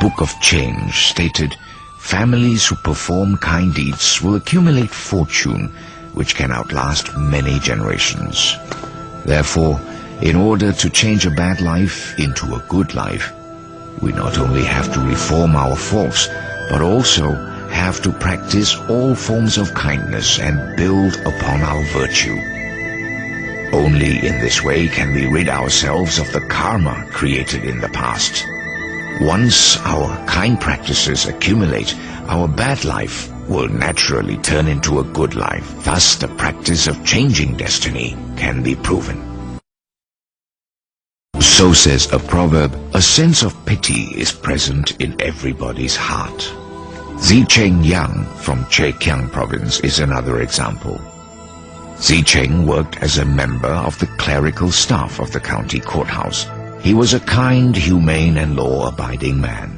Book of Change stated, "Families who perform kind deeds will accumulate fortune which can outlast many generations." Therefore, in order to change a bad life into a good life, we not only have to reform our faults, but also have to practice all forms of kindness and build upon our virtue. Only in this way can we rid ourselves of the karma created in the past. Once our kind practices accumulate, our bad life will naturally turn into a good life. Thus, the practice of changing destiny can be proven. So says a proverb, a sense of pity is present in everybody's heart. Zicheng Yang from Zhejiang province is another example. Zicheng worked as a member of the clerical staff of the county courthouse. He was a kind, humane and law-abiding man.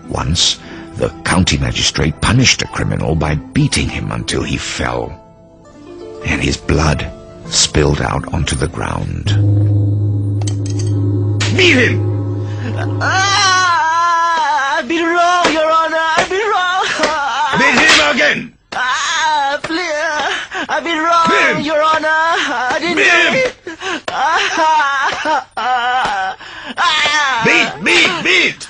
Once, the county magistrate punished a criminal by beating him until he fell, and his blood spilled out onto the ground. Beat him! I've been wrong, Your Honor. I've been wrong. Beat him again! Please, I've been wrong, Your Honor. I didn't do it. Beat!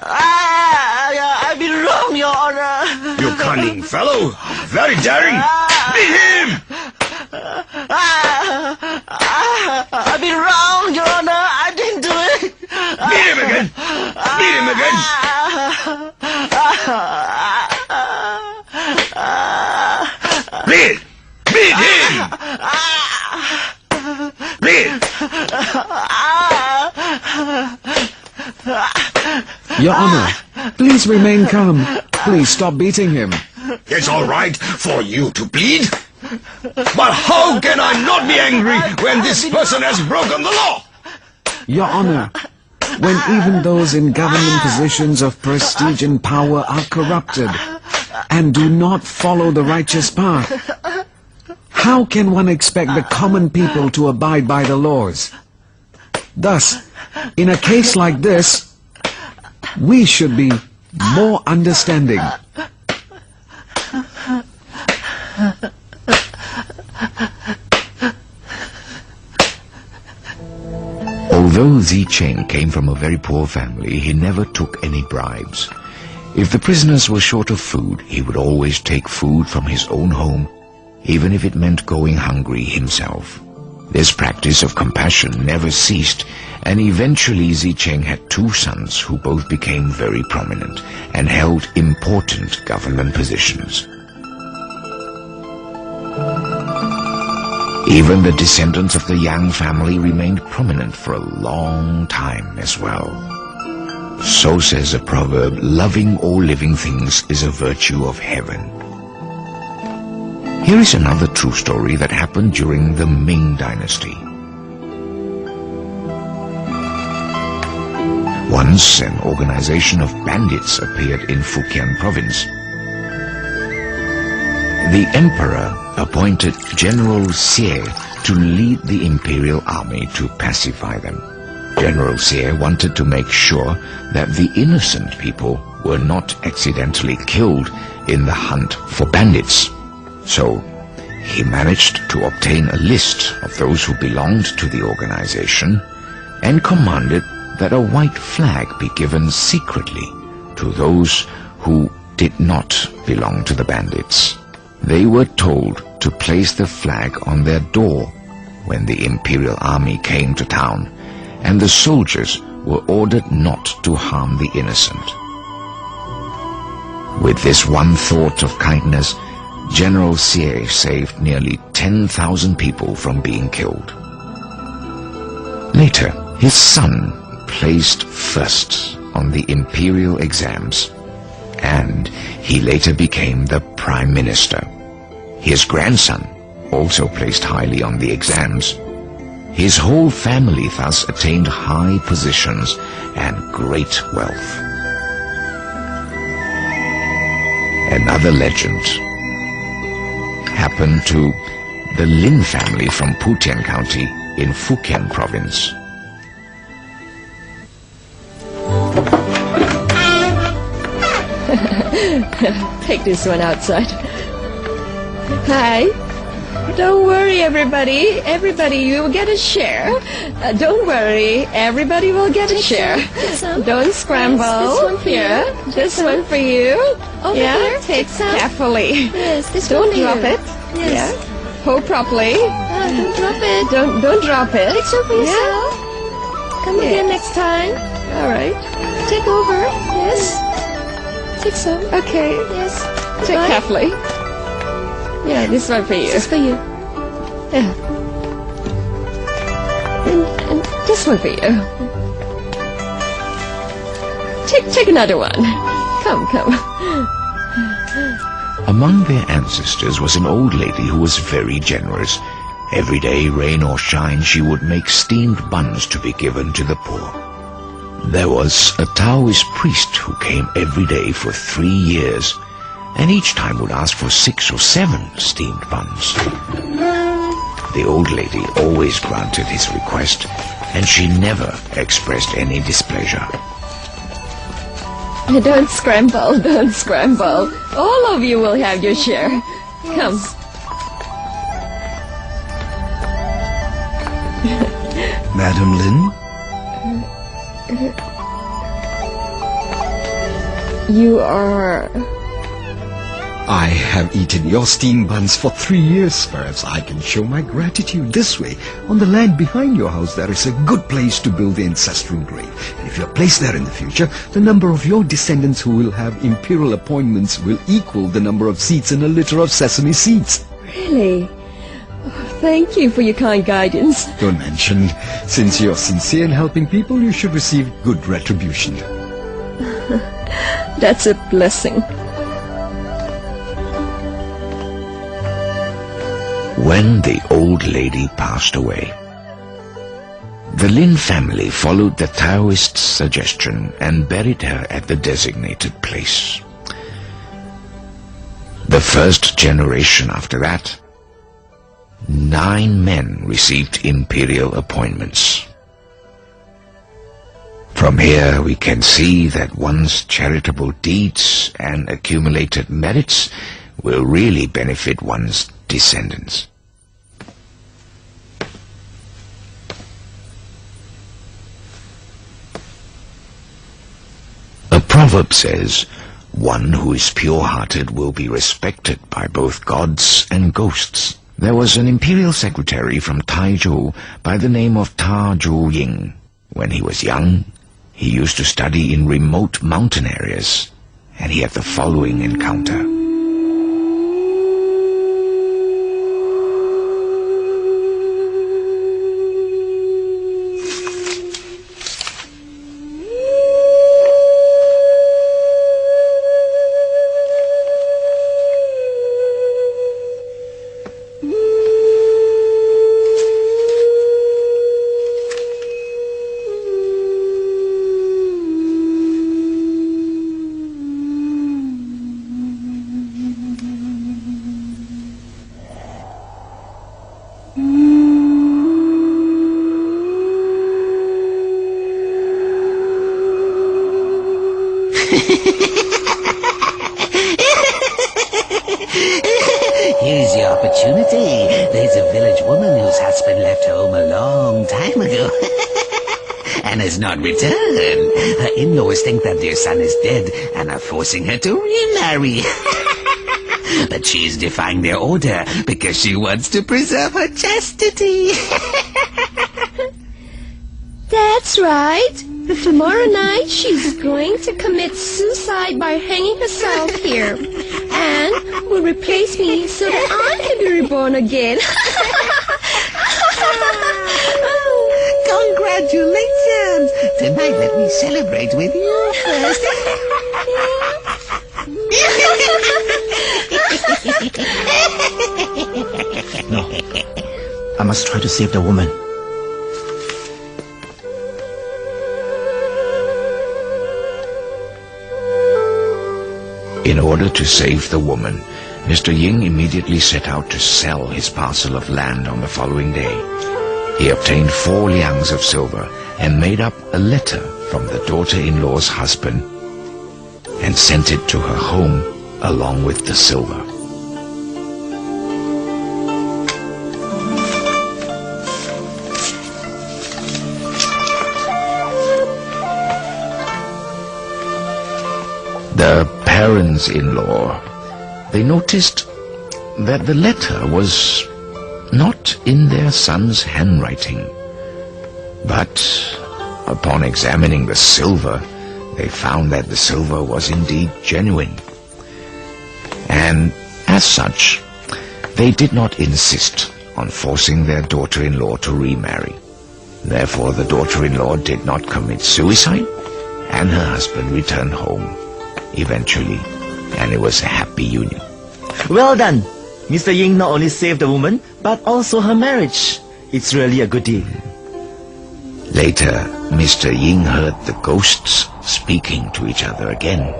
I've been wrong, Your Honor. You cunning fellow! Very daring! Beat him! I've been wrong, Your Honor. I didn't do it. Beat him again! Beat him again! Beat him! Beat! Your Honor, please remain calm. Please stop beating him. It's all right for you to bleed, but how can I not be angry when this person has broken the law? Your Honor, when even those in government positions of prestige and power are corrupted and do not follow the righteous path, how can one expect the common people to abide by the laws? Thus, in a case like this, we should be more understanding. Although Zicheng came from a very poor family, he never took any bribes. If the prisoners were short of food, he would always take food from his own home, even if it meant going hungry himself. This practice of compassion never ceased, and eventually Zicheng had two sons who both became very prominent and held important government positions. Even the descendants of the Yang family remained prominent for a long time as well. So says a proverb, loving all living things is a virtue of heaven. Here is another true story that happened during the Ming Dynasty. Once, an organization of bandits appeared in Fujian province. The emperor appointed General Xie to lead the imperial army to pacify them. General Xie wanted to make sure that the innocent people were not accidentally killed in the hunt for bandits. So, he managed to obtain a list of those who belonged to the organization and commanded that a white flag be given secretly to those who did not belong to the bandits. They were told to place the flag on their door when the imperial army came to town, and the soldiers were ordered not to harm the innocent. With this one thought of kindness, General Xie saved nearly 10,000 people from being killed. Later, his son placed first on the imperial exams, and he later became the Prime Minister. His grandson also placed highly on the exams. His whole family thus attained high positions and great wealth. Another legend happened to the Lin family from Putian County in Fujian province. Take this one outside. Hi. Don't worry, everybody. Everybody, you will get a share. Don't worry. Everybody will get a share. Don't scramble. Yes, this one for here. you. This one for you. Over yeah, here. take some carefully. Yes, this Don't one for drop you. it. Yes. Yeah. Hold properly. Don't drop it. Don't drop it. Take some for yourself. Come again next time. All right. Take over. Yes. Take some. Okay. Yes. Take Goodbye. carefully. Yeah, this one for you. This is for you. Yeah. And this one for you. Take another one. Come. Among their ancestors was an old lady who was very generous. Every day, rain or shine, she would make steamed buns to be given to the poor. There was a Taoist priest who came every day for 3 years, and each time would ask for 6 or 7 steamed buns. The old lady always granted his request, and she never expressed any displeasure. Don't scramble. All of you will have your share. Come. Madam Lin? You are... I have eaten your steamed buns for 3 years. Perhaps I can show my gratitude this way. On the land behind your house, there is a good place to build the ancestral grave. And if you're placed there in the future, the number of your descendants who will have imperial appointments will equal the number of seats in a litter of sesame seeds. Really? Oh, thank you for your kind guidance. Don't mention. Since you're sincere in helping people, you should receive good retribution. That's a blessing. When the old lady passed away, the Lin family followed the Taoist's suggestion and buried her at the designated place. The first generation after that, 9 men received imperial appointments. From here we can see that one's charitable deeds and accumulated merits will really benefit one's descendants. A proverb says, "One who is pure-hearted will be respected by both gods and ghosts." There was an imperial secretary from Taizhou by the name of Ta Zhu-ying. When he was young, he used to study in remote mountain areas, and he had the following encounter. Here's your opportunity. There's a village woman whose husband left home a long time ago and has not returned. Her in-laws think that their son is dead and are forcing her to remarry. But she is defying their order because she wants to preserve her chastity. That's right. Tomorrow night she's going to commit suicide by hanging herself here. And will replace me so that I can be reborn again. Congratulations! Tonight let me celebrate with you first. No. I must try to save the woman. In order to save the woman, Mr. Ying immediately set out to sell his parcel of land on the following day. He obtained 4 liangs of silver and made up a letter from the daughter-in-law's husband. and sent it to her home along with the silver. The parents-in-law, they noticed that the letter was not in their son's handwriting, but upon examining the silver, they found that the silver was indeed genuine. And as such, they did not insist on forcing their daughter-in-law to remarry. Therefore, the daughter-in-law did not commit suicide, and her husband returned home eventually, and it was a happy union. Well done! Mr. Ying not only saved the woman, but also her marriage. It's really a good deal. Later, Mr. Ying heard the ghosts speaking to each other again.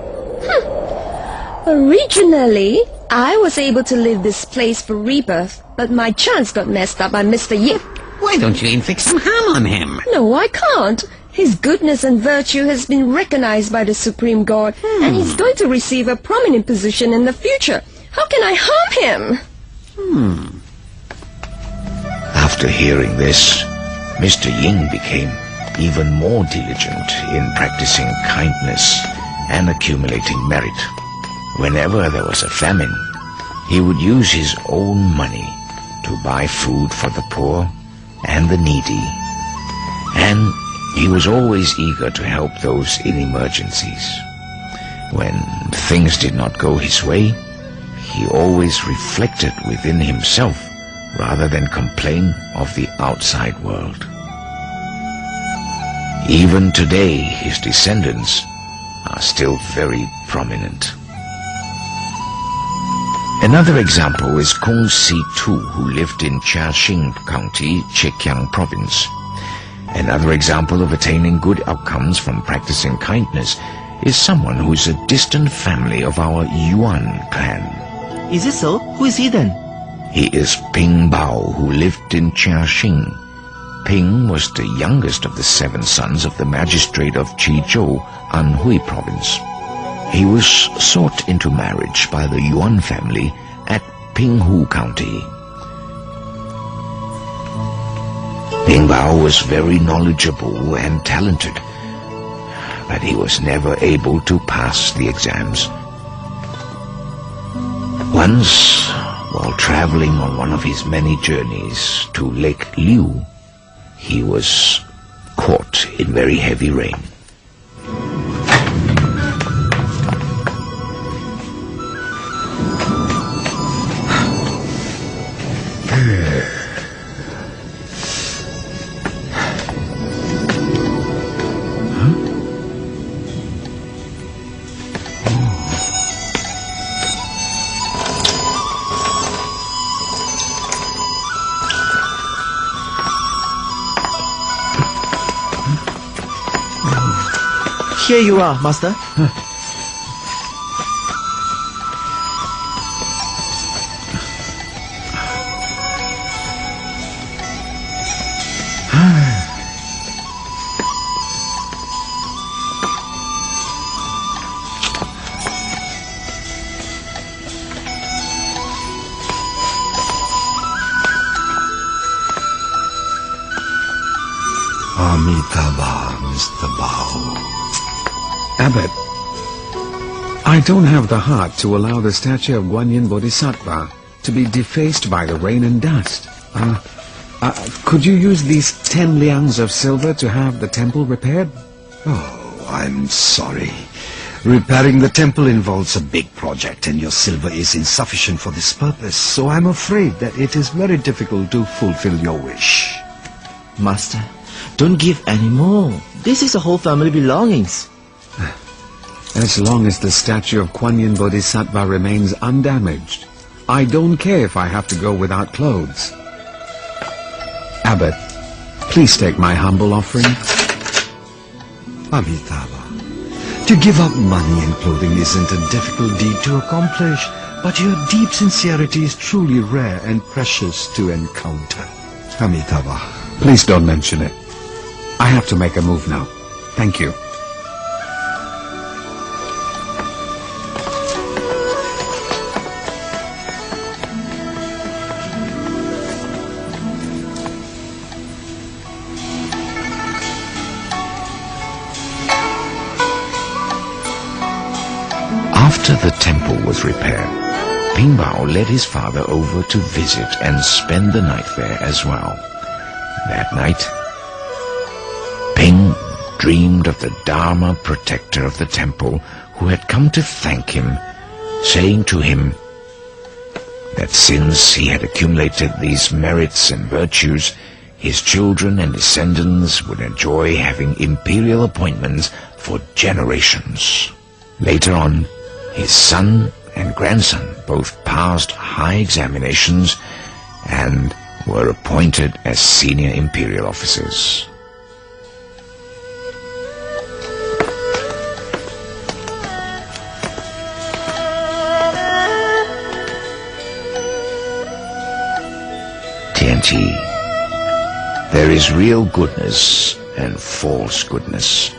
Originally, I was able to leave this place for rebirth, but my chance got messed up by Mr. Ying. Why don't you inflict some harm on him? No, I can't. His goodness and virtue has been recognized by the Supreme God, and he's going to receive a prominent position in the future. How can I harm him? After hearing this, Mr. Ying became even more diligent in practicing kindness and accumulating merit. Whenever there was a famine, he would use his own money to buy food for the poor and the needy, and he was always eager to help those in emergencies. When things did not go his way, he always reflected within himself rather than complain of the outside world. Even today, his descendants are still very prominent. Another example is Kong Si Tu, who lived in Jiaxing County, Zhejiang Province. Another example of attaining good outcomes from practicing kindness is someone who is a distant family of our Yuan clan. Is it so? Who is he then? He is Ping Bao, who lived in Jiaxing. Ping was the youngest of the 7 sons of the magistrate of Qizhou, Anhui Province. He was sought into marriage by the Yuan family at Pinghu County. Ping Bao was very knowledgeable and talented, but he was never able to pass the exams. Once, while traveling on one of his many journeys to Lake Liu, he was caught in very heavy rain. Here you are, Master. Amitabha, Mr. Bao. Abbot, I don't have the heart to allow the statue of Guanyin Bodhisattva to be defaced by the rain and dust. Could you use these 10 liangs of silver to have the temple repaired? Oh, I'm sorry. Repairing the temple involves a big project, and your silver is insufficient for this purpose, so I'm afraid that it is very difficult to fulfill your wish. Master, don't give any more. This is a whole family belongings. As long as the statue of Guanyin Bodhisattva remains undamaged, I don't care if I have to go without clothes. Abbot, please take my humble offering. Amitabha, to give up money and clothing isn't a difficult deed to accomplish, but your deep sincerity is truly rare and precious to encounter. Amitabha. Please don't mention it. I have to make a move now. Thank you. After the temple was repaired, Ping Bao led his father over to visit and spend the night there as well. That night, Ping dreamed of the Dharma protector of the temple who had come to thank him, saying to him that since he had accumulated these merits and virtues, his children and descendants would enjoy having imperial appointments for generations. Later on, his son and grandson both passed high examinations and were appointed as senior imperial officers. TNT. There is real goodness and false goodness,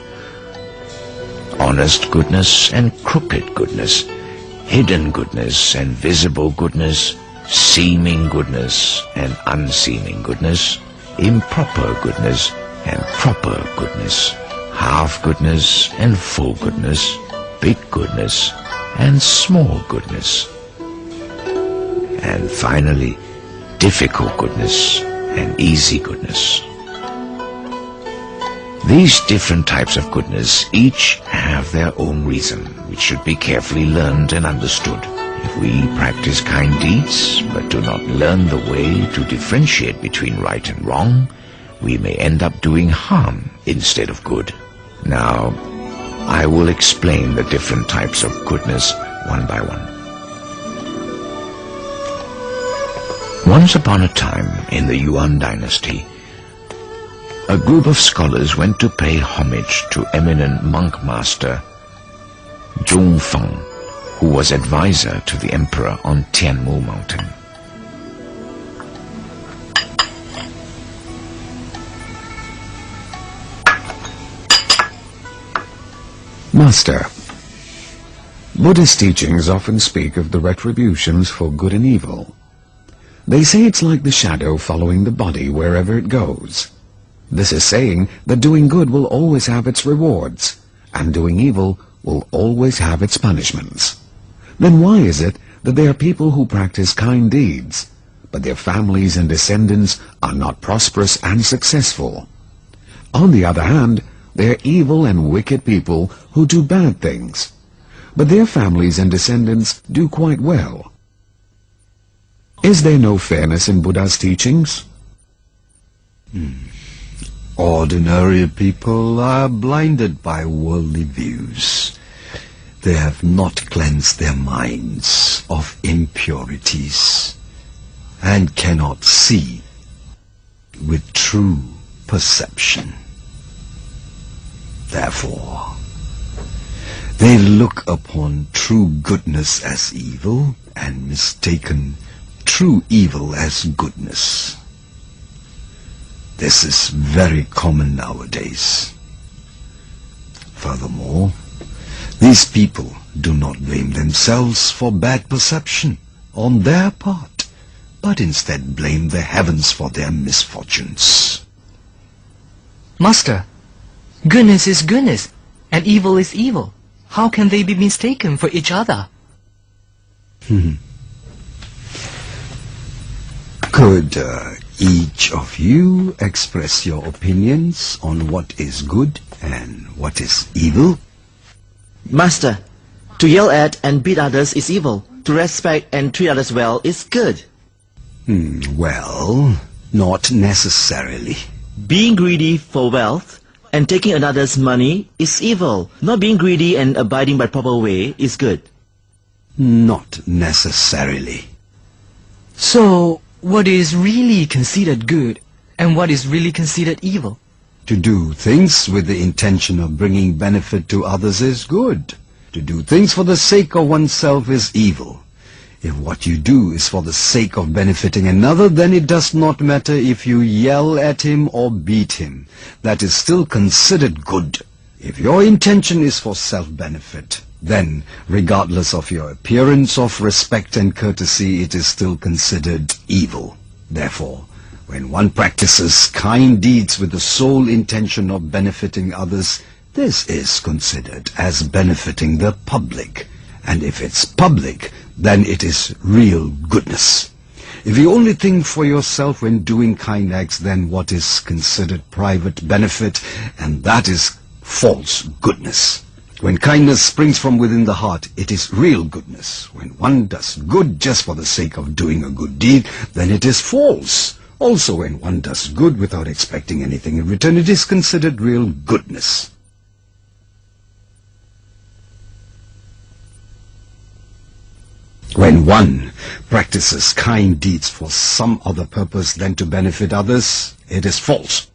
honest goodness and crooked goodness, hidden goodness and visible goodness, seeming goodness and unseeming goodness, improper goodness and proper goodness, half goodness and full goodness, big goodness and small goodness, and finally, difficult goodness and easy goodness. These different types of goodness each have their own reason, which should be carefully learned and understood. If we practice kind deeds, but do not learn the way to differentiate between right and wrong, we may end up doing harm instead of good. Now, I will explain the different types of goodness one by one. Once upon a time, in the Yuan dynasty, a group of scholars went to pay homage to eminent monk master Zhong Feng, who was advisor to the emperor on Tianmu mountain. Master, Buddhist teachings often speak of the retributions for good and evil. They say it's like the shadow following the body wherever it goes. This is saying that doing good will always have its rewards, and doing evil will always have its punishments. Then why is it that there are people who practice kind deeds, but their families and descendants are not prosperous and successful? On the other hand, there are evil and wicked people who do bad things, but their families and descendants do quite well. Is there no fairness in Buddha's teachings? Ordinary people are blinded by worldly views. They have not cleansed their minds of impurities and cannot see with true perception. Therefore, they look upon true goodness as evil and mistaken true evil as goodness. This is very common nowadays. Furthermore, these people do not blame themselves for bad perception on their part, but instead blame the heavens for their misfortunes. Master, goodness is goodness, and evil is evil. How can they be mistaken for each other? Could each of you express your opinions on what is good and what is evil? Master, to yell at and beat others is evil. To respect and treat others well is good. Well, not necessarily. Being greedy for wealth and taking another's money is evil. Not being greedy and abiding by proper way is good. Not necessarily. So, what is really considered good and what is really considered evil? To do things with the intention of bringing benefit to others is good. To do things for the sake of oneself is evil. If what you do is for the sake of benefiting another, then it does not matter if you yell at him or beat him. That is still considered good. If your intention is for self-benefit, then, regardless of your appearance of respect and courtesy, it is still considered evil. Therefore, when one practices kind deeds with the sole intention of benefiting others, this is considered as benefiting the public And if it's public, then it is real goodness. If you only think for yourself when doing kind acts, then what is considered private benefit, and that is false goodness. When kindness springs from within the heart, it is real goodness. When one does good just for the sake of doing a good deed, then it is false. Also, when one does good without expecting anything in return, it is considered real goodness. When one practices kind deeds for some other purpose than to benefit others, it is false.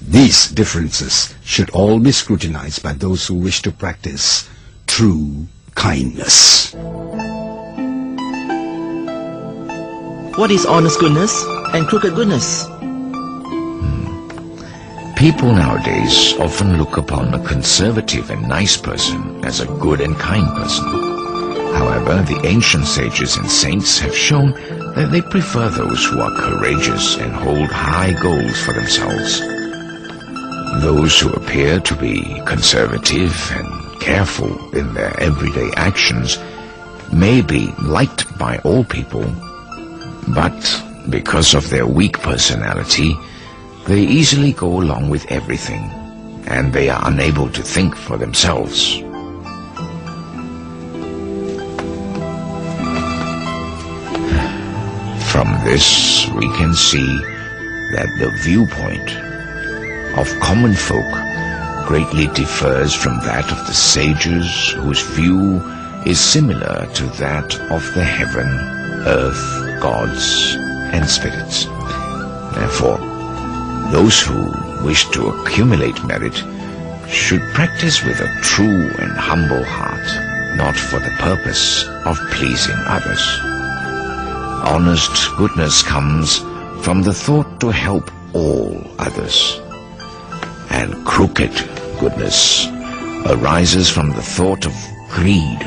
These differences should all be scrutinized by those who wish to practice true kindness. What is honest goodness and crooked goodness? People nowadays often look upon a conservative and nice person as a good and kind person. However, the ancient sages and saints have shown that they prefer those who are courageous and hold high goals for themselves. Those who appear to be conservative and careful in their everyday actions may be liked by all people, but because of their weak personality, they easily go along with everything, and they are unable to think for themselves. From this, we can see that the viewpoint of common folk greatly differs from that of the sages, whose view is similar to that of the heaven, earth, gods, and spirits. Therefore, those who wish to accumulate merit should practice with a true and humble heart, not for the purpose of pleasing others. Honest goodness comes from the thought to help all others, and crooked goodness arises from the thought of greed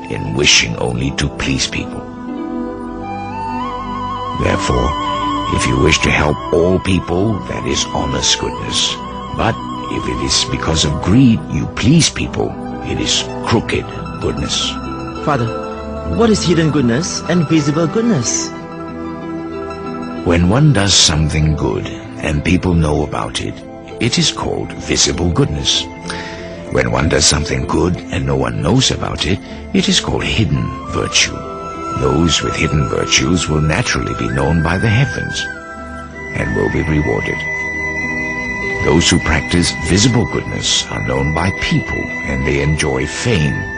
in wishing only to please people. Therefore, if you wish to help all people, that is honest goodness. But if it is because of greed you please people, it is crooked goodness. Father, what is hidden goodness and visible goodness? When one does something good and people know about it, it is called visible goodness. When one does something good and no one knows about it, it is called hidden virtue. Those with hidden virtues will naturally be known by the heavens and will be rewarded. Those who practice visible goodness are known by people and they enjoy fame.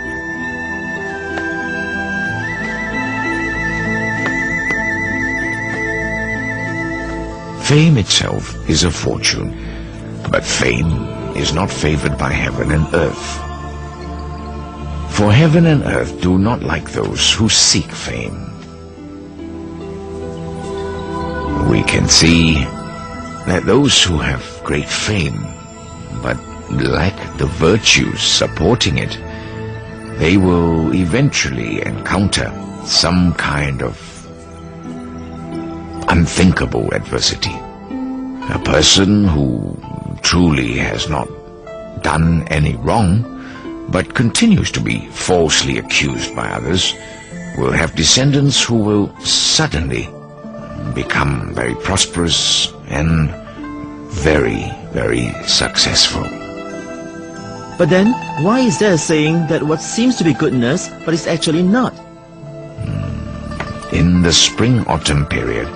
Fame itself is a fortune, but fame is not favored by heaven and earth. For heaven and earth do not like those who seek fame. We can see that those who have great fame but lack the virtues supporting it, they will eventually encounter some kind of unthinkable adversity. A person who truly has not done any wrong, but continues to be falsely accused by others, will have descendants who will suddenly become very prosperous and very, very successful. But then, why is there a saying that what seems to be goodness, but is actually not? In the spring-autumn period,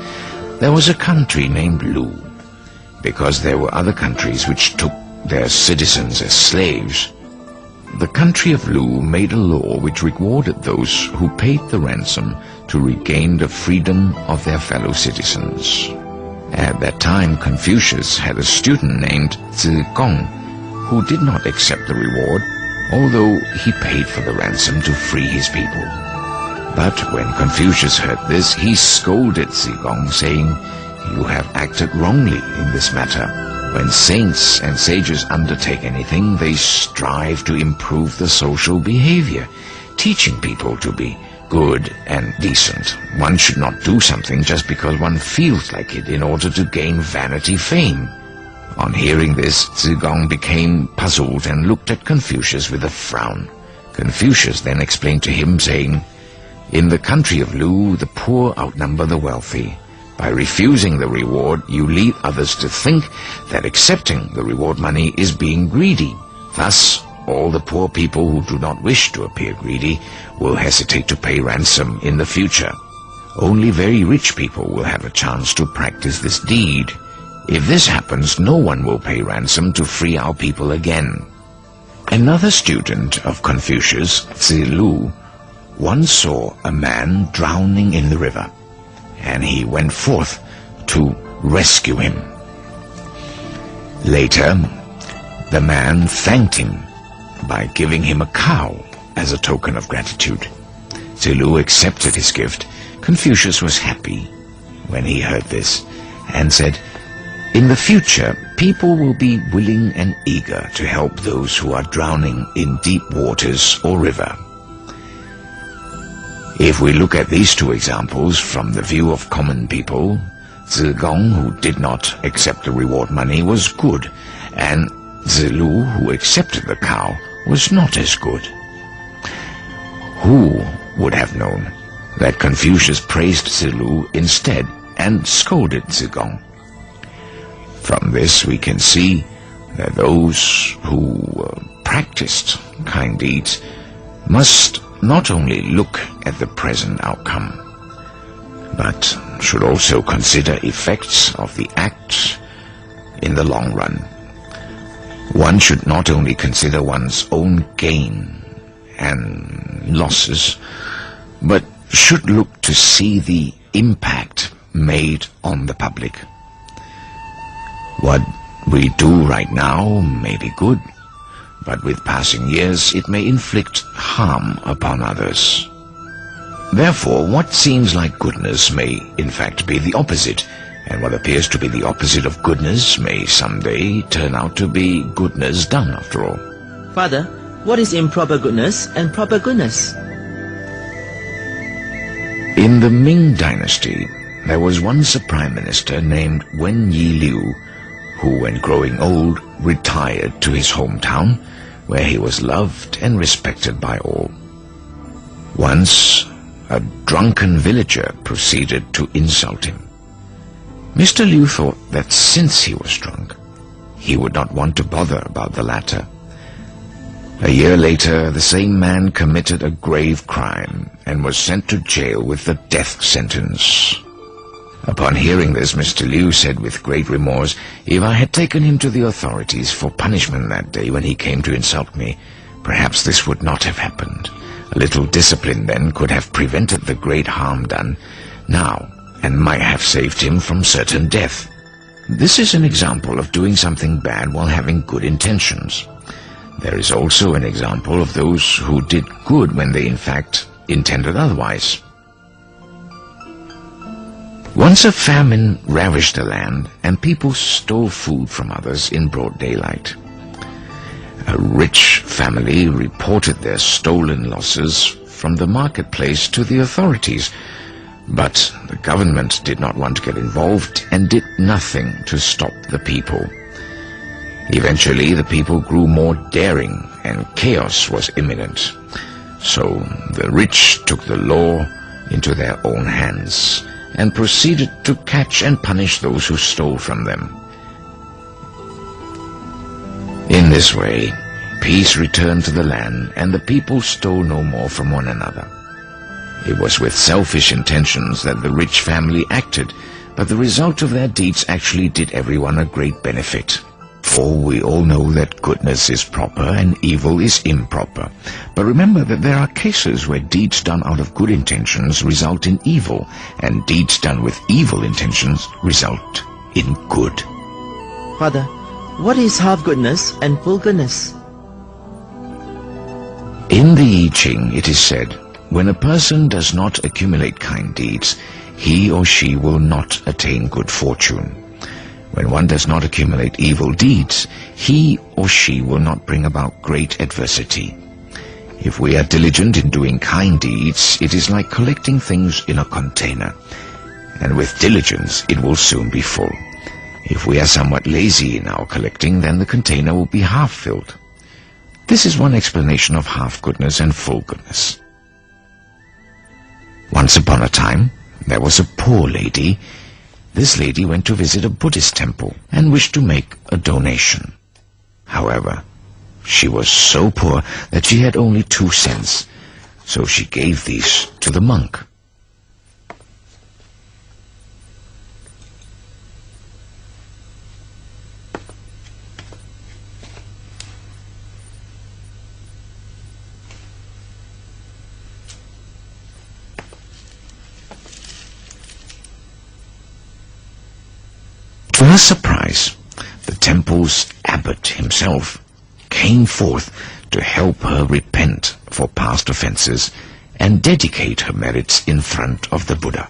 there was a country named Lu, because there were other countries which took their citizens as slaves. The country of Lu made a law which rewarded those who paid the ransom to regain the freedom of their fellow citizens. At that time, Confucius had a student named Zigong, who did not accept the reward, although he paid for the ransom to free his people. But when Confucius heard this, he scolded Zigong, saying, "You have acted wrongly in this matter. When saints and sages undertake anything, they strive to improve the social behavior, teaching people to be good and decent. One should not do something just because one feels like it in order to gain vanity fame." On hearing this, Zigong became puzzled and looked at Confucius with a frown. Confucius then explained to him, saying, "In the country of Lu, the poor outnumber the wealthy. By refusing the reward, you lead others to think that accepting the reward money is being greedy. Thus, all the poor people who do not wish to appear greedy will hesitate to pay ransom in the future. Only very rich people will have a chance to practice this deed. If this happens, no one will pay ransom to free our people again." Another student of Confucius, Zilu, once saw a man drowning in the river, and he went forth to rescue him. Later, the man thanked him by giving him a cow as a token of gratitude. Zilu accepted his gift. Confucius was happy when he heard this and said, "In the future, people will be willing and eager to help those who are drowning in deep waters or river." If we look at these two examples from the view of common people, Zigong, who did not accept the reward money, was good, and Zilu, who accepted the cow, was not as good. Who would have known that Confucius praised Zilu instead and scolded Zigong? From this we can see that those who practiced kind deeds must not only look at the present outcome, but should also consider effects of the act in the long run. One should not only consider one's own gain and losses, but should look to see the impact made on the public. What we do right now may be good, but with passing years it may inflict harm upon others. Therefore, what seems like goodness may in fact be the opposite, and what appears to be the opposite of goodness may someday turn out to be goodness done after all. Father, what is improper goodness and proper goodness? In the Ming dynasty, there was once a prime minister named Wen Yi Liu, who, when growing old, retired to his hometown, where he was loved and respected by all. Once, a drunken villager proceeded to insult him. Mr. Liu thought that since he was drunk, he would not want to bother about the latter. A year later, the same man committed a grave crime and was sent to jail with the death sentence. Upon hearing this, Mr. Liu said with great remorse, "If I had taken him to the authorities for punishment that day when he came to insult me, perhaps this would not have happened. A little discipline then could have prevented the great harm done now and might have saved him from certain death." This is an example of doing something bad while having good intentions. There is also an example of those who did good when they in fact intended otherwise. Once a famine ravaged the land, and people stole food from others in broad daylight. A rich family reported their stolen losses from the marketplace to the authorities, but the government did not want to get involved and did nothing to stop the people. Eventually, the people grew more daring, and chaos was imminent. So the rich took the law into their own hands and proceeded to catch and punish those who stole from them. In this way, peace returned to the land, and the people stole no more from one another. It was with selfish intentions that the rich family acted, but the result of their deeds actually did everyone a great benefit. For we all know that goodness is proper and evil is improper. But remember that there are cases where deeds done out of good intentions result in evil, and deeds done with evil intentions result in good. Father, what is half goodness and full goodness? In the I Ching it is said, when a person does not accumulate kind deeds, he or she will not attain good fortune. When one does not accumulate evil deeds, he or she will not bring about great adversity. If we are diligent in doing kind deeds, it is like collecting things in a container, and with diligence it will soon be full. If we are somewhat lazy in our collecting, then the container will be half filled. This is one explanation of half goodness and full goodness. Once upon a time, there was a poor lady. This lady went to visit a Buddhist temple and wished to make a donation. However, she was so poor that she had only 2 cents, so she gave these to the monk. To her surprise, the temple's abbot himself came forth to help her repent for past offenses and dedicate her merits in front of the Buddha.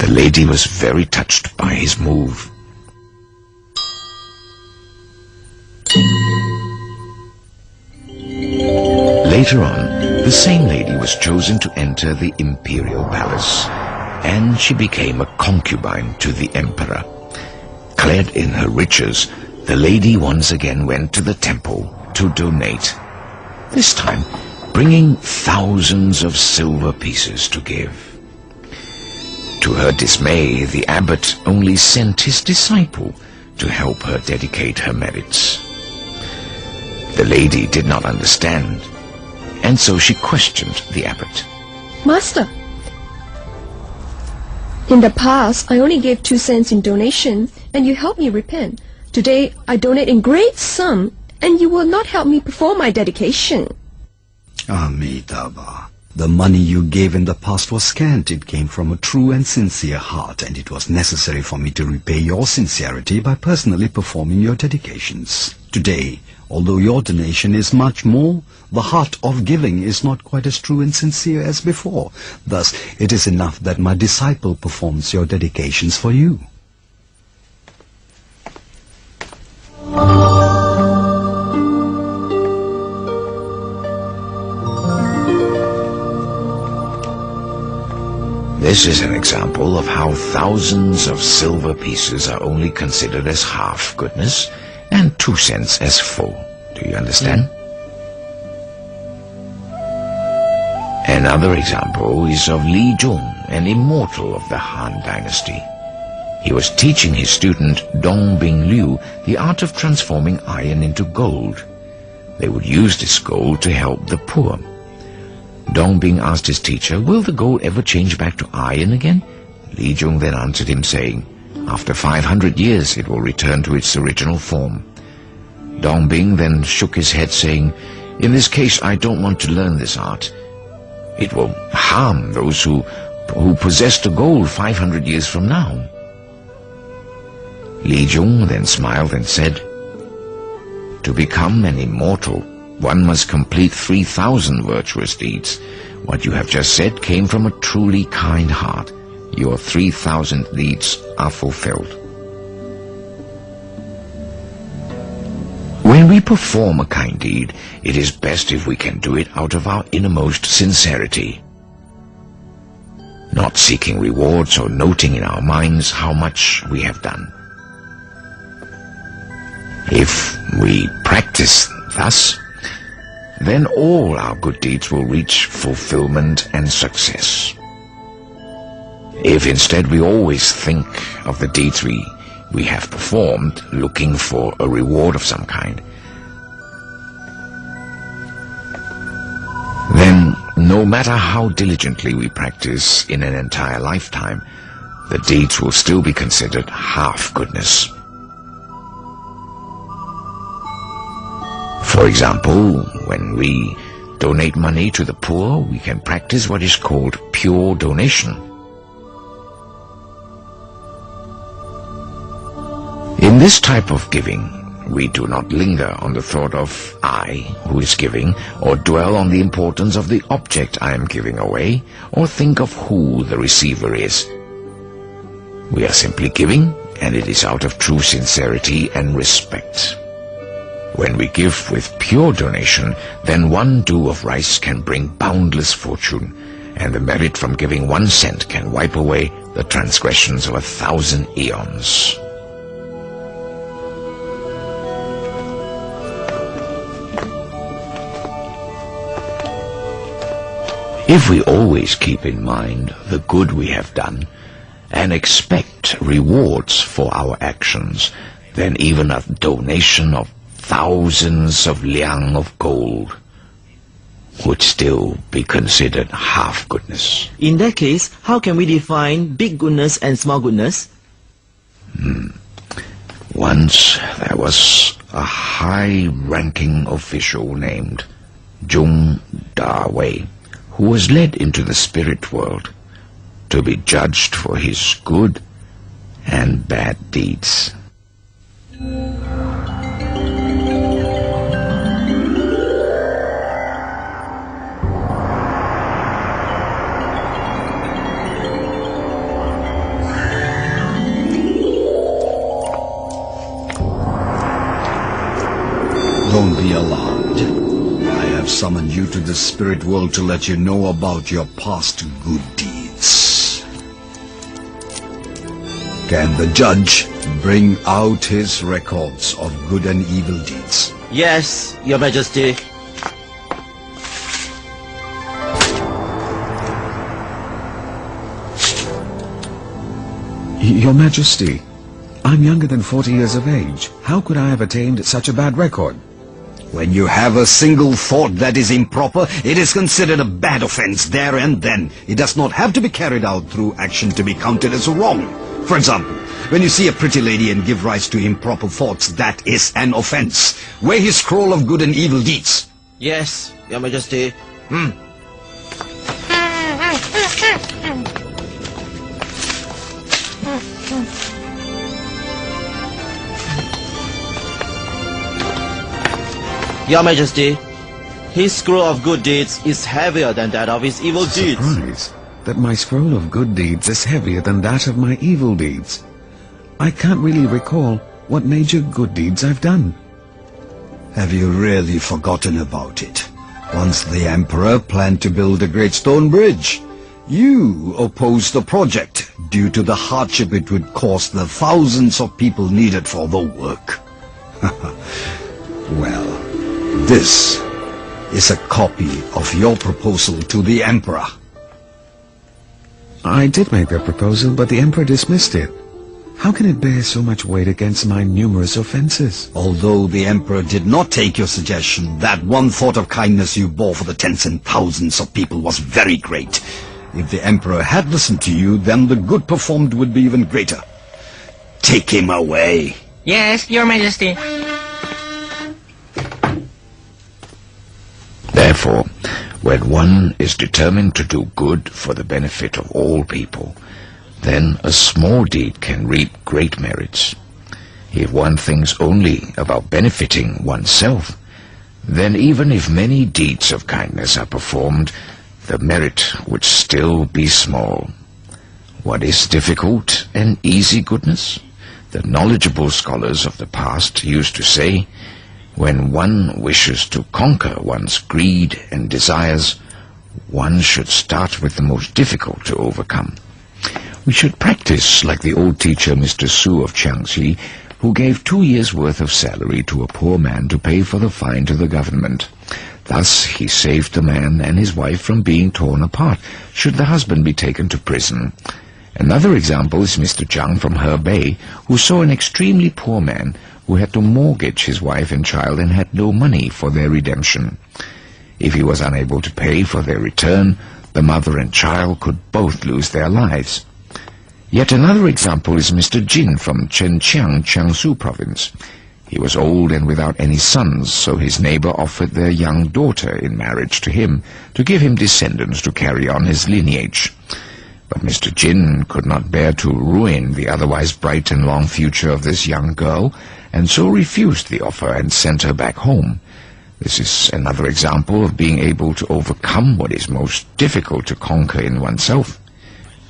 The lady was very touched by his move. Later on, the same lady was chosen to enter the imperial palace, and she became a concubine to the emperor. Clad in her riches, the lady once again went to the temple to donate, this time bringing thousands of silver pieces to give. To her dismay, the abbot only sent his disciple to help her dedicate her merits. The lady did not understand, and so she questioned the abbot. Master, in the past, I only gave 2 cents in donation, and you helped me repent. Today, I donate in great sum, and you will not help me perform my dedication. Amitabha, the money you gave in the past was scant. It came from a true and sincere heart, and it was necessary for me to repay your sincerity by personally performing your dedications. Today, although your donation is much more, the heart of giving is not quite as true and sincere as before. Thus, it is enough that my disciple performs your dedications for you. This is an example of how thousands of silver pieces are only considered as half goodness and 2 cents as full. Do you understand? Another example is of Li Zhong, an immortal of the Han dynasty. He was teaching his student Dongbing Liu the art of transforming iron into gold. They would use this gold to help the poor. Dongbing asked his teacher, "Will the gold ever change back to iron again?" Li Zhong then answered him saying, "After 500 years it will return to its original form." Dongbing then shook his head saying, "In this case I don't want to learn this art. It will harm those who possess the gold 500 years from now." Li Zhong then smiled and said, "To become an immortal, one must complete 3,000 virtuous deeds. What you have just said came from a truly kind heart. Your 3,000 deeds are fulfilled." When we perform a kind deed, it is best if we can do it out of our innermost sincerity, not seeking rewards or noting in our minds how much we have done. If we practice thus, then all our good deeds will reach fulfillment and success. If instead we always think of the deeds we have performed, looking for a reward of some kind, then no matter how diligently we practice in an entire lifetime, the deeds will still be considered half goodness. For example, when we donate money to the poor, we can practice what is called pure donation. In this type of giving, we do not linger on the thought of I, who is giving, or dwell on the importance of the object I am giving away, or think of who the receiver is. We are simply giving, and it is out of true sincerity and respect. When we give with pure donation, then 1 dew of rice can bring boundless fortune, and the merit from giving 1 cent can wipe away the transgressions of 1,000 eons. If we always keep in mind the good we have done and expect rewards for our actions, then even a donation of thousands of liang of gold would still be considered half goodness. In that case, how can we define big goodness and small goodness? Once there was a high-ranking official named Zhong Da-wei, who was led into the spirit world to be judged for his good and bad deeds. Don't be alarmed. I have summoned you to the spirit world to let you know about your past good deeds. Can the judge bring out his records of good and evil deeds? Yes, Your Majesty. Your Majesty, I'm younger than 40 years of age. How could I have attained such a bad record? When you have a single thought that is improper, it is considered a bad offense there and then. It does not have to be carried out through action to be counted as wrong. For example, when you see a pretty lady and give rise to improper thoughts, that is an offense. Weigh his scroll of good and evil deeds. Yes, Your Majesty. Your Majesty, his scroll of good deeds is heavier than that of his evil deeds. Surprise that my scroll of good deeds is heavier than that of my evil deeds. I can't really recall what major good deeds I've done. Have you really forgotten about it? Once the Emperor planned to build a great stone bridge. You opposed the project due to the hardship it would cause the thousands of people needed for the work. Well, this is a copy of your proposal to the Emperor. I did make that proposal, but the Emperor dismissed it. How can it bear so much weight against my numerous offenses? Although the Emperor did not take your suggestion, that one thought of kindness you bore for the tens and thousands of people was very great. If the Emperor had listened to you, then the good performed would be even greater. Take him away. Yes, Your Majesty. Therefore, when one is determined to do good for the benefit of all people, then a small deed can reap great merits. If one thinks only about benefiting oneself, then even if many deeds of kindness are performed, the merit would still be small. What is difficult and easy goodness? The knowledgeable scholars of the past used to say, when one wishes to conquer one's greed and desires, one should start with the most difficult to overcome. We should practice like the old teacher Mr. Su of Jiangxi, who gave 2 years' worth of salary to a poor man to pay for the fine to the government. Thus he saved the man and his wife from being torn apart, should the husband be taken to prison. Another example is Mr. Zhang from Hebei, who saw an extremely poor man who had to mortgage his wife and child and had no money for their redemption. If he was unable to pay for their return, the mother and child could both lose their lives. Yet another example is Mr. Jin from Chenqiang, Jiangsu province. He was old and without any sons, so his neighbor offered their young daughter in marriage to him to give him descendants to carry on his lineage. But Mr. Jin could not bear to ruin the otherwise bright and long future of this young girl, and so refused the offer and sent her back home. This is another example of being able to overcome what is most difficult to conquer in oneself.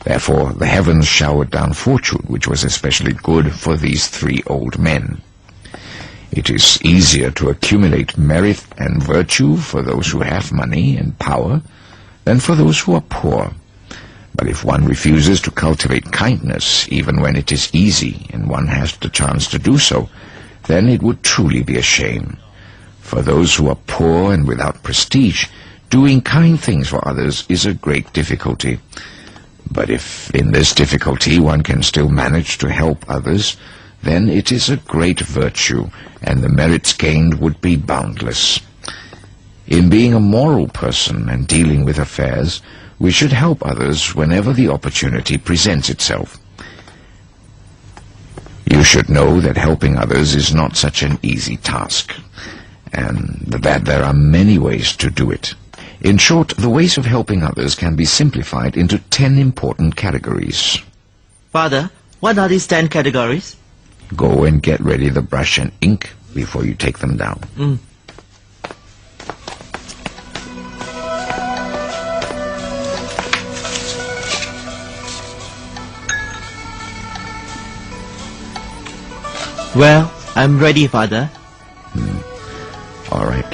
Therefore, the heavens showered down fortune, which was especially good for these 3 old men. It is easier to accumulate merit and virtue for those who have money and power than for those who are poor. But if one refuses to cultivate kindness, even when it is easy and one has the chance to do so, then it would truly be a shame. For those who are poor and without prestige, Doing kind things for others is a great difficulty. But if in this difficulty one can still manage to help others, then it is a great virtue, and the merits gained would be boundless. In being a moral person and dealing with affairs, we should help others whenever the opportunity presents itself. You should know that helping others is not such an easy task, and that there are many ways to do it. In short, the ways of helping others can be simplified into 10 important categories. Father, what are these 10 categories? Go and get ready the brush and ink before you take them down. Well, I'm ready, Father. All right.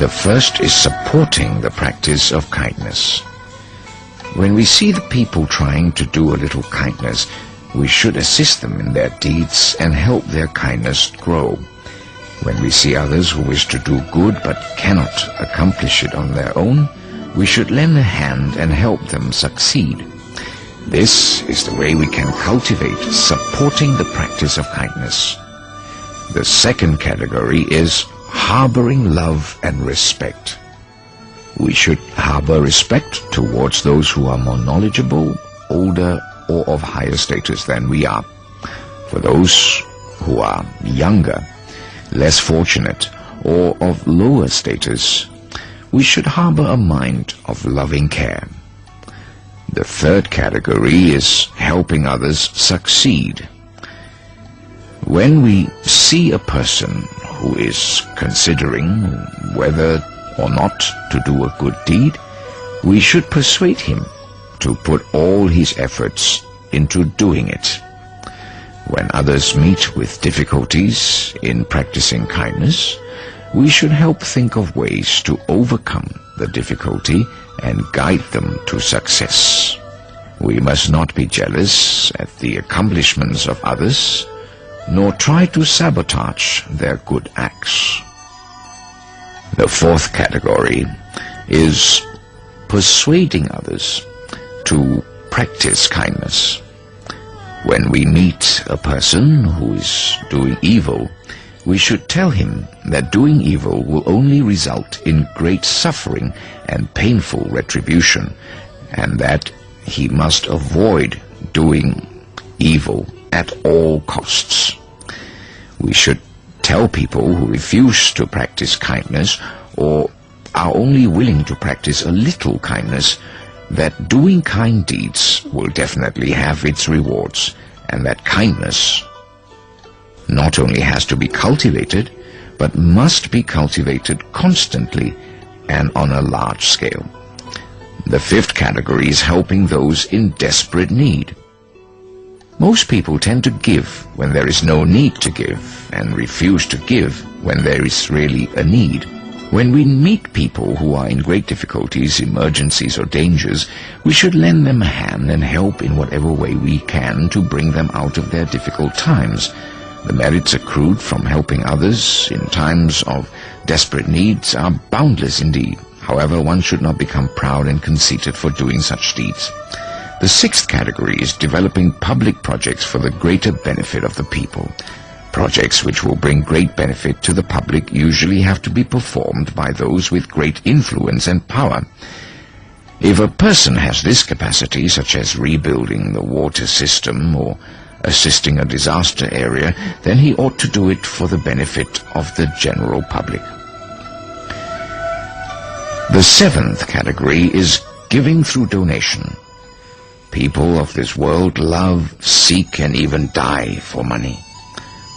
The first is supporting the practice of kindness. When we see the people trying to do a little kindness, we should assist them in their deeds and help their kindness grow. When we see others who wish to do good but cannot accomplish it on their own, we should lend a hand and help them succeed. This is the way we can cultivate supporting the practice of kindness. The second category is harboring love and respect. We should harbor respect towards those who are more knowledgeable, older, or of higher status than we are. For those who are younger, less fortunate, or of lower status, we should harbor a mind of loving care. The third category is helping others succeed. When we see a person who is considering whether or not to do a good deed, we should persuade him to put all his efforts into doing it. When others meet with difficulties in practicing kindness, we should help think of ways to overcome the difficulty and guide them to success. We must not be jealous at the accomplishments of others, nor try to sabotage their good acts. The fourth category is persuading others to practice kindness. When we meet a person who is doing evil, we should tell him that doing evil will only result in great suffering and painful retribution, and that he must avoid doing evil at all costs. We should tell people who refuse to practice kindness or are only willing to practice a little kindness that doing kind deeds will definitely have its rewards, and that kindness not only has to be cultivated, but must be cultivated constantly and on a large scale. The fifth category is helping those in desperate need. Most people tend to give when there is no need to give, and refuse to give when there is really a need. When we meet people who are in great difficulties, emergencies, or dangers, we should lend them a hand and help in whatever way we can to bring them out of their difficult times. The merits accrued from helping others in times of desperate needs are boundless indeed. However, one should not become proud and conceited for doing such deeds. The sixth category is developing public projects for the greater benefit of the people. Projects which will bring great benefit to the public usually have to be performed by those with great influence and power. If a person has this capacity, such as rebuilding the water system or assisting a disaster area, then he ought to do it for the benefit of the general public. The seventh category is giving through donation. People of this world love, seek, and even die for money.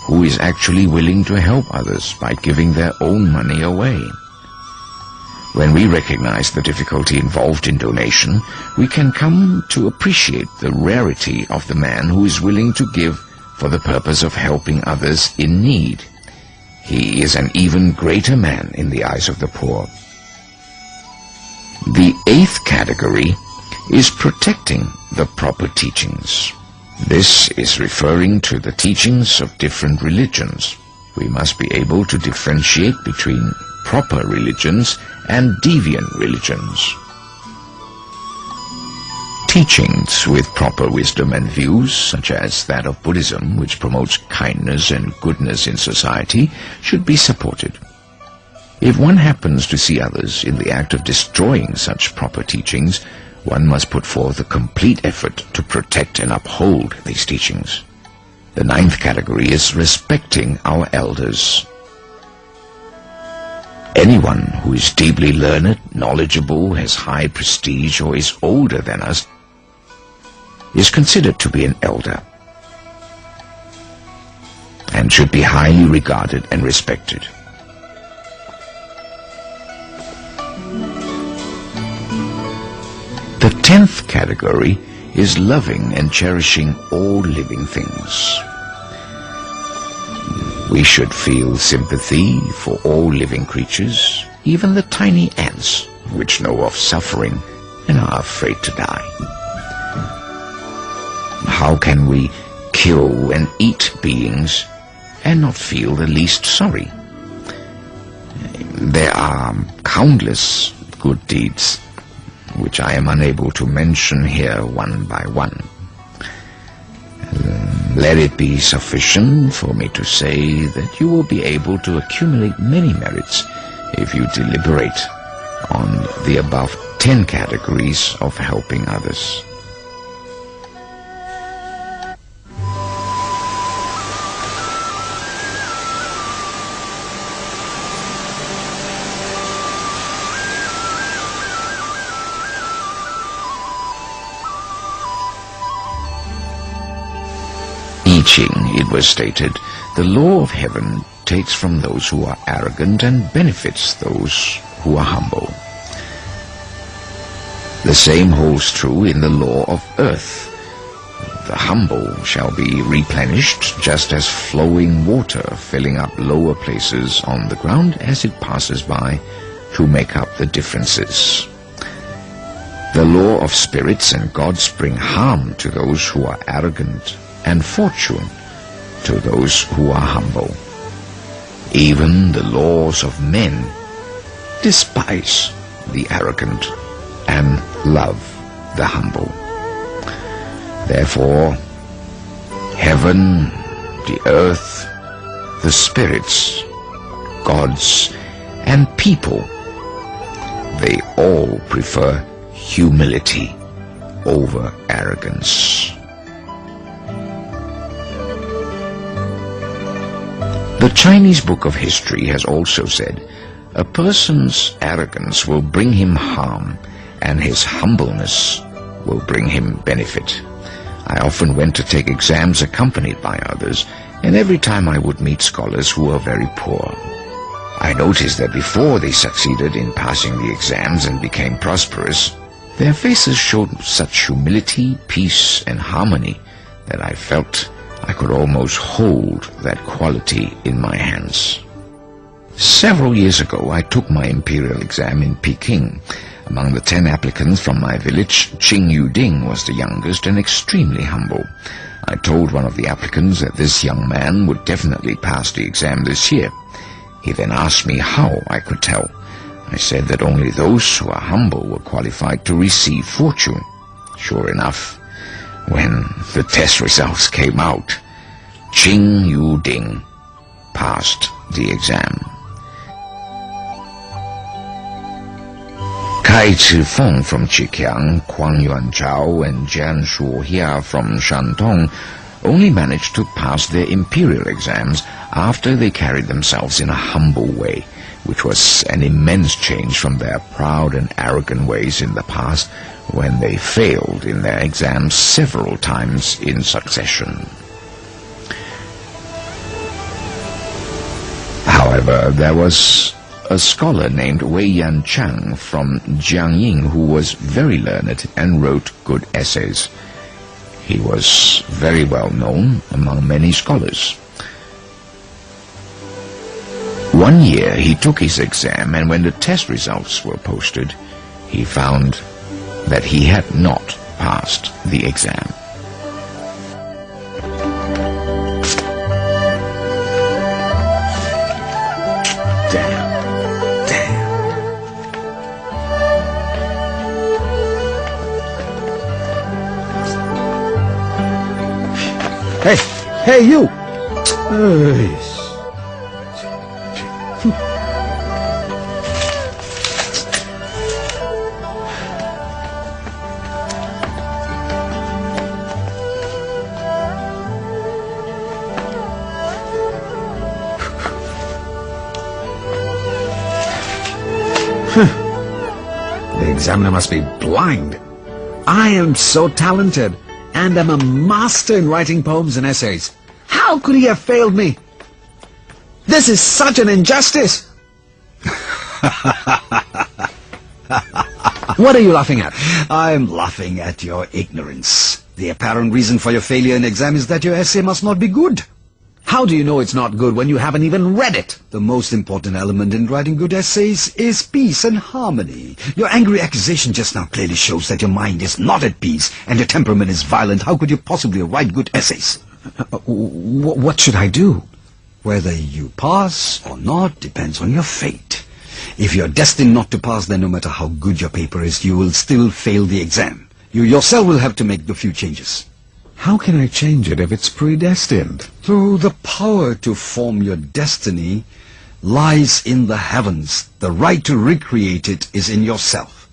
Who is actually willing to help others by giving their own money away? When we recognize the difficulty involved in donation, we can come to appreciate the rarity of the man who is willing to give for the purpose of helping others in need. He is an even greater man in the eyes of the poor. The eighth category is protecting the proper teachings. This is referring to the teachings of different religions. We must be able to differentiate between proper religions and deviant religions. Teachings with proper wisdom and views, such as that of Buddhism, which promotes kindness and goodness in society, should be supported. If one happens to see others in the act of destroying such proper teachings, one must put forth a complete effort to protect and uphold these teachings. The 9th category is respecting our elders. Anyone who is deeply learned, knowledgeable, has high prestige, or is older than us is considered to be an elder and should be highly regarded and respected. The 10th category is loving and cherishing all living things. We should feel sympathy for all living creatures, even the tiny ants, which know of suffering and are afraid to die. How can we kill and eat beings and not feel the least sorry? There are countless good deeds which I am unable to mention here one by one. Let it be sufficient for me to say that you will be able to accumulate many merits if you deliberate on the above 10 categories of helping others. It was stated, the law of heaven takes from those who are arrogant and benefits those who are humble. The same holds true in the law of earth. The humble shall be replenished just as flowing water filling up lower places on the ground as it passes by to make up the differences. The law of spirits and gods bring harm to those who are arrogant and fortune to those who are humble. Even the laws of men despise the arrogant and love the humble. Therefore, heaven, the earth, the spirits, gods, and people, they all prefer humility over arrogance. The Chinese Book of History has also said, a person's arrogance will bring him harm, and his humbleness will bring him benefit. I often went to take exams accompanied by others, and every time I would meet scholars who were very poor. I noticed that before they succeeded in passing the exams and became prosperous, their faces showed such humility, peace, and harmony that I felt I could almost hold that quality in my hands. Several years ago, I took my imperial exam in Peking. Among the 10 applicants from my village, Qing Yuding was the youngest and extremely humble. I told one of the applicants that this young man would definitely pass the exam this year. He then asked me how I could tell. I said that only those who are humble were qualified to receive fortune. Sure enough, when the test results came out, Qing Yuding passed the exam. Kai Chi-feng from Chikiang, Huang Yuanzhao, and Jian Shuhia from Shantung only managed to pass their imperial exams after they carried themselves in a humble way, which was an immense change from their proud and arrogant ways in the past, when they failed in their exams several times in succession. However, there was a scholar named Wei Yan Chang from Jiangying who was very learned and wrote good essays. He was very well known among many scholars. One year he took his exam, and when the test results were posted, he found that he had not passed the exam. Damn. Hey, you! The examiner must be blind. I am so talented and am a master in writing poems and essays. How could he have failed me? This is such an injustice. What are you laughing at? I'm laughing at your ignorance. The apparent reason for your failure in exam is that your essay must not be good. How do you know it's not good when you haven't even read it? The most important element in writing good essays is peace and harmony. Your angry accusation just now clearly shows that your mind is not at peace and your temperament is violent. How could you possibly write good essays? What should I do? Whether you pass or not depends on your fate. If you're destined not to pass, then no matter how good your paper is, you will still fail the exam. You yourself will have to make a few changes. How can I change it if it's predestined? So the power to form your destiny lies in the heavens. The right to recreate it is in yourself.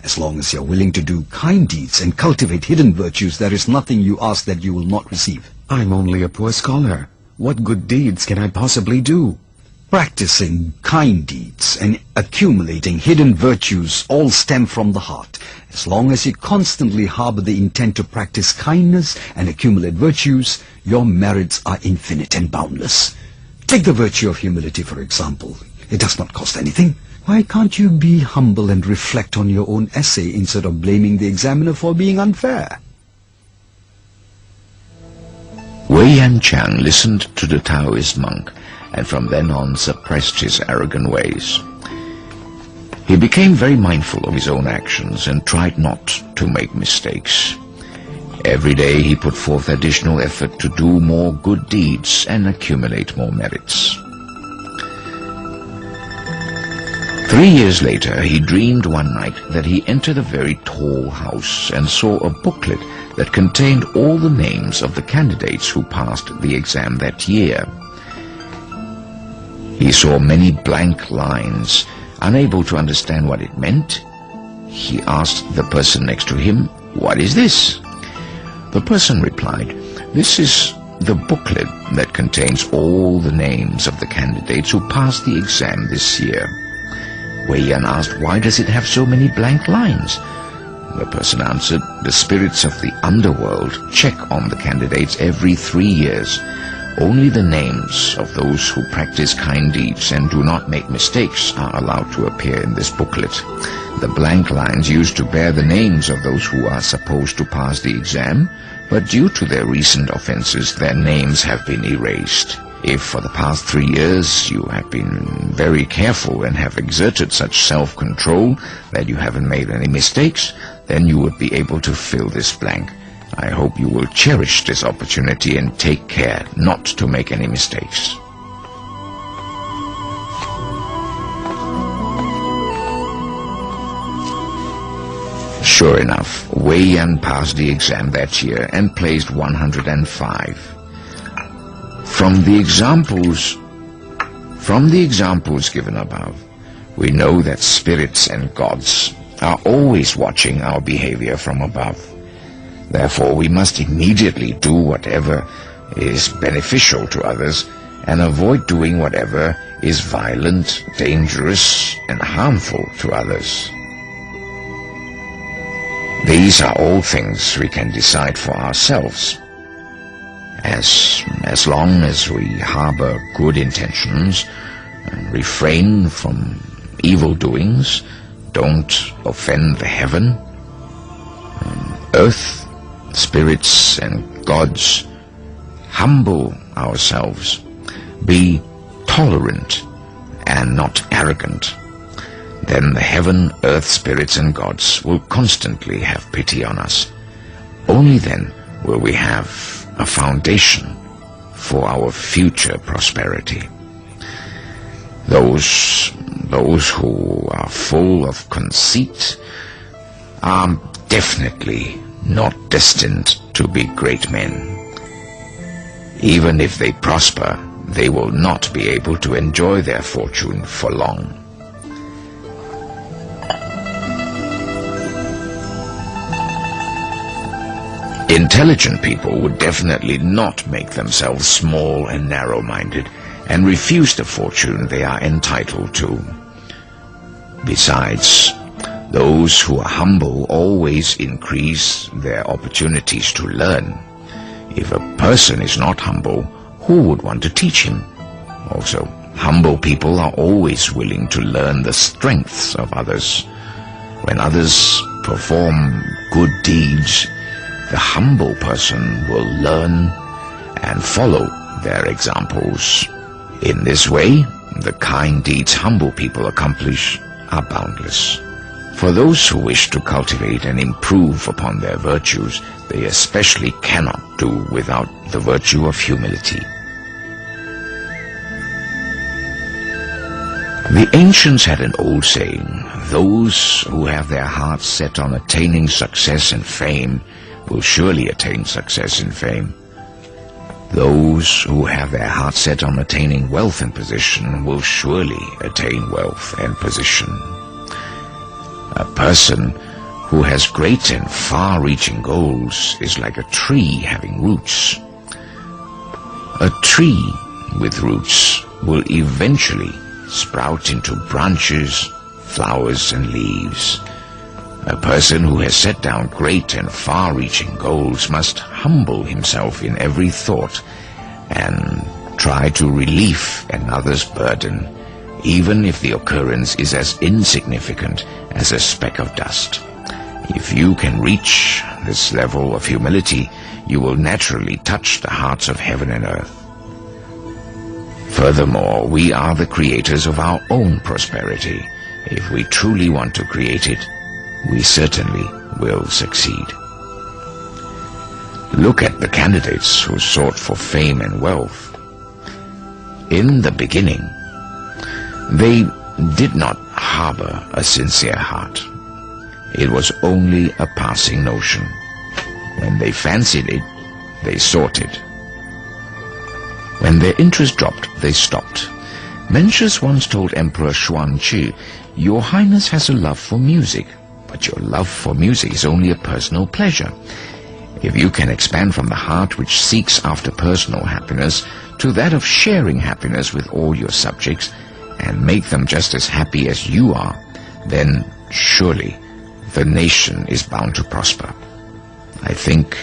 As long as you're willing to do kind deeds and cultivate hidden virtues, there is nothing you ask that you will not receive. I'm only a poor scholar. What good deeds can I possibly do? Practicing kind deeds and accumulating hidden virtues all stem from the heart. As long as you constantly harbor the intent to practice kindness and accumulate virtues, your merits are infinite and boundless. Take the virtue of humility, for example. It does not cost anything. Why can't you be humble and reflect on your own essay instead of blaming the examiner for being unfair? Wei Yan Chang listened to the Taoist monk and from then on suppressed his arrogant ways. He became very mindful of his own actions and tried not to make mistakes. Every day he put forth additional effort to do more good deeds and accumulate more merits. 3 years later, he dreamed one night that he entered a very tall house and saw a booklet that contained all the names of the candidates who passed the exam that year. He saw many blank lines. Unable to understand what it meant, he asked the person next to him, "What is this?" The person replied, "This is the booklet that contains all the names of the candidates who passed the exam this year." Wei Yan asked, "Why does it have so many blank lines?" The person answered, "The spirits of the underworld check on the candidates every 3 years. Only the names of those who practice kind deeds and do not make mistakes are allowed to appear in this booklet. The blank lines used to bear the names of those who are supposed to pass the exam, but due to their recent offenses, their names have been erased. If for the past 3 years you have been very careful and have exerted such self-control that you haven't made any mistakes, then you would be able to fill this blank. I hope you will cherish this opportunity and take care not to make any mistakes." Sure enough, Wei Yan passed the exam that year and placed 105. From the examples given above, we know that spirits and gods are always watching our behavior from above. Therefore, we must immediately do whatever is beneficial to others and avoid doing whatever is violent, dangerous, and harmful to others. These are all things we can decide for ourselves. As long as we harbor good intentions and refrain from evil doings, don't offend the heaven, earth, spirits and gods, humble ourselves, be tolerant and not arrogant, then the heaven, earth, spirits and gods will constantly have pity on us. Only then will we have a foundation for our future prosperity. Those who are full of conceit are definitely not destined to be great men. Even if they prosper, they will not be able to enjoy their fortune for long. Intelligent people would definitely not make themselves small and narrow-minded and refuse the fortune they are entitled to. Besides, those who are humble always increase their opportunities to learn. If a person is not humble, who would want to teach him? Also, humble people are always willing to learn the strengths of others. When others perform good deeds, the humble person will learn and follow their examples. In this way, the kind deeds humble people accomplish are boundless. For those who wish to cultivate and improve upon their virtues, they especially cannot do without the virtue of humility. The ancients had an old saying, "Those who have their hearts set on attaining success and fame will surely attain success and fame. Those who have their hearts set on attaining wealth and position will surely attain wealth and position." A person who has great and far-reaching goals is like a tree having roots. A tree with roots will eventually sprout into branches, flowers, and leaves. A person who has set down great and far-reaching goals must humble himself in every thought and try to relieve another's burden, even if the occurrence is as insignificant as a speck of dust. If you can reach this level of humility, you will naturally touch the hearts of heaven and earth. Furthermore, we are the creators of our own prosperity. If we truly want to create it, we certainly will succeed. Look at the candidates who sought for fame and wealth. In the beginning, they did not harbor a sincere heart. It was only a passing notion. When they fancied it, they sought it. When their interest dropped, they stopped. Mencius once told Emperor Xuanqi, "Your Highness has a love for music, but your love for music is only a personal pleasure. If you can expand from the heart which seeks after personal happiness to that of sharing happiness with all your subjects, and make them just as happy as you are, then surely the nation is bound to prosper." I think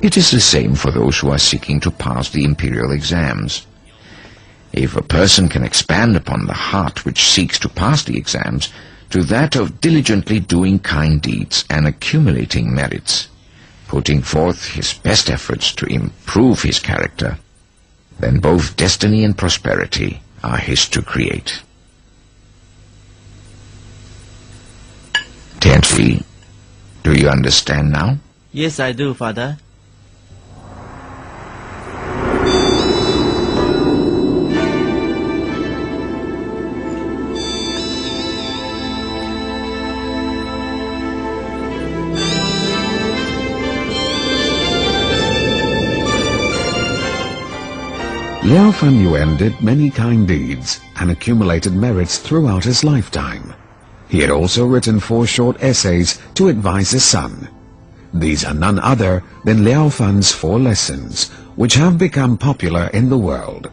it is the same for those who are seeking to pass the imperial exams. If a person can expand upon the heart which seeks to pass the exams to that of diligently doing kind deeds and accumulating merits, putting forth his best efforts to improve his character, then both destiny and prosperity are his to create. Tianzi, do you understand now? Yes, I do, Father. Liao Fanyuan did many kind deeds and accumulated merits throughout his lifetime. He had also written 4 short essays to advise his son. These are none other than Liao Fan's 4 lessons, which have become popular in the world.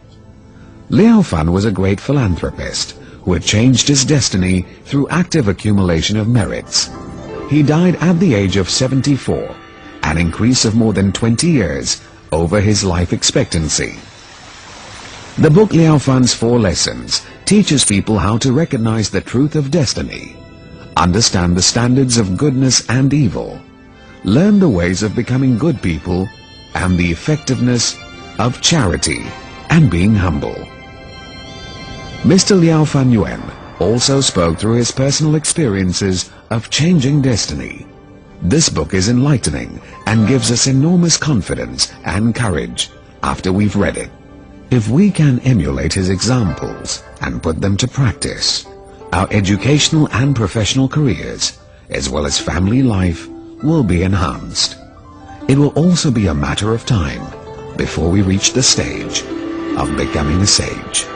Liao Fan was a great philanthropist who had changed his destiny through active accumulation of merits. He died at the age of 74, an increase of more than 20 years over his life expectancy. The book Liao Fan's 4 Lessons teaches people how to recognize the truth of destiny, understand the standards of goodness and evil, learn the ways of becoming good people, and the effectiveness of charity and being humble. Mr. Liao Fanyuan also spoke through his personal experiences of changing destiny. This book is enlightening and gives us enormous confidence and courage after we've read it. If we can emulate his examples and put them to practice, our educational and professional careers, as well as family life, will be enhanced. It will also be a matter of time before we reach the stage of becoming a sage.